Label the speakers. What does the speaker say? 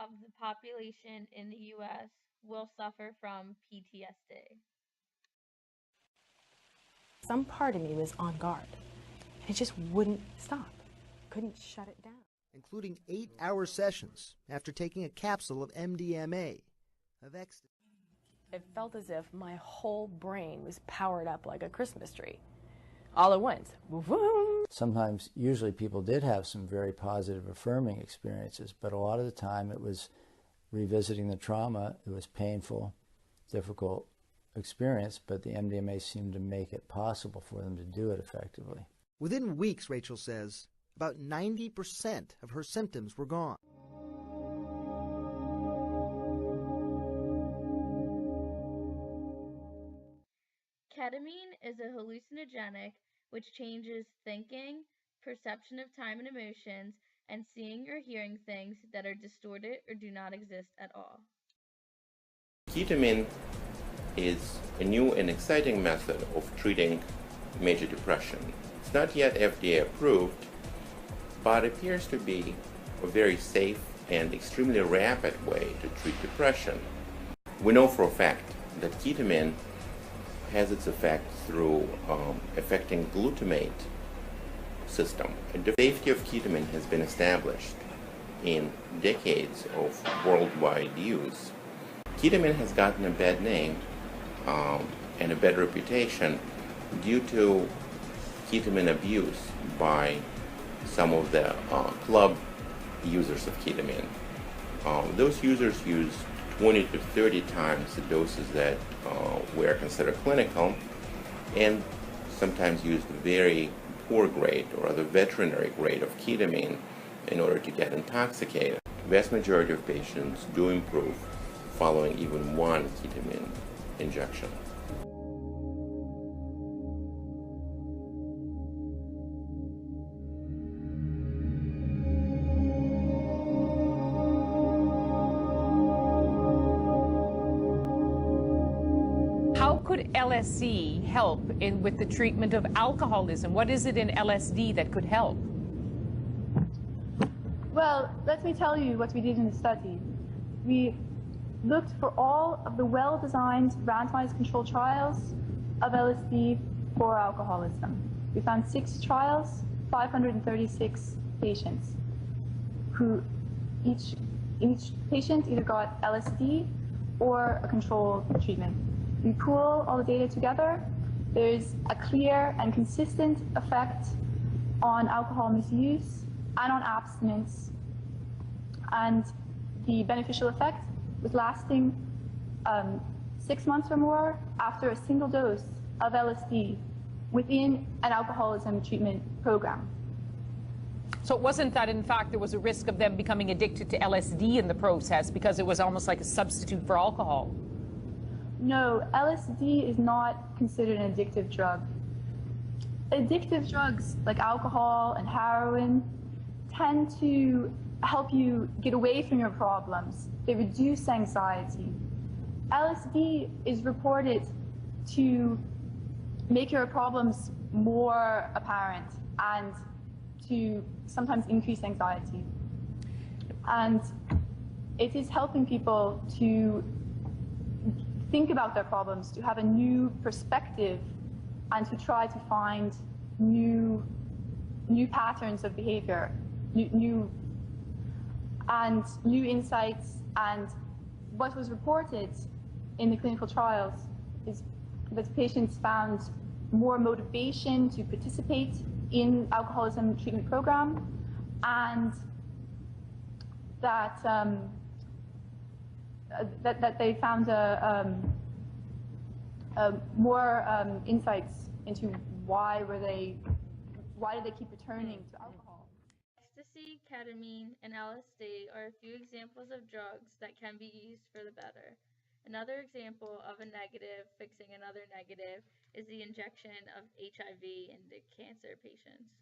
Speaker 1: of the population in the US will suffer from PTSD.
Speaker 2: Some part of me was on guard. It just wouldn't stop. Couldn't shut it down.
Speaker 3: Including 8-hour sessions after taking a capsule of MDMA, of ecstasy.
Speaker 2: It felt as if my whole brain was powered up like a Christmas tree. All at once. Woo-woo.
Speaker 4: Sometimes, usually people did have some very positive, affirming experiences, but a lot of the time it was revisiting the trauma. It was painful, difficult experience, but the MDMA seemed to make it possible for them to do it effectively.
Speaker 3: Within weeks, Rachel says, about 90% of her symptoms were gone.
Speaker 1: Ketamine is a hallucinogenic which changes thinking, perception of time and emotions, and seeing or hearing things that are distorted or do not exist at all.
Speaker 5: Ketamine is a new and exciting method of treating major depression. It's not yet FDA approved, but appears to be a very safe and extremely rapid way to treat depression. We know for a fact that ketamine has its effect through affecting glutamate system. And the safety of ketamine has been established in decades of worldwide use. Ketamine has gotten a bad name and a bad reputation due to ketamine abuse by some of the club users of ketamine. Those users use 20 to 30 times the doses that were considered clinical, and sometimes used very poor grade or other veterinary grade of ketamine in order to get intoxicated. The vast majority of patients do improve following even one ketamine injection.
Speaker 6: How could LSD help with the treatment of alcoholism? What is it in LSD that could help?
Speaker 7: Well, let me tell you what we did in the study. We looked for all of the well-designed randomized controlled trials of LSD for alcoholism. We found 6 trials, 536 patients, who each patient either got LSD or a control treatment. We pool all the data together. There's a clear and consistent effect on alcohol misuse and on abstinence. And the beneficial effect was lasting 6 months or more after a single dose of LSD within an alcoholism treatment program.
Speaker 6: So it wasn't that, in fact, there was a risk of them becoming addicted to LSD in the process because it was almost like a substitute for alcohol?
Speaker 7: No, LSD is not considered an addictive drug. Addictive drugs like alcohol and heroin tend to help you get away from your problems. They reduce anxiety. LSD is reported to make your problems more apparent and to sometimes increase anxiety. And it is helping people to think about their problems, to have a new perspective, and to try to find new patterns of behavior, new insights. And what was reported in the clinical trials is that patients found more motivation to participate in alcoholism treatment program, and that that they found more insights into why did they keep returning to alcohol.
Speaker 1: Ecstasy, ketamine, and LSD are a few examples of drugs that can be used for the better. Another example of a negative fixing another negative is the injection of HIV into cancer patients.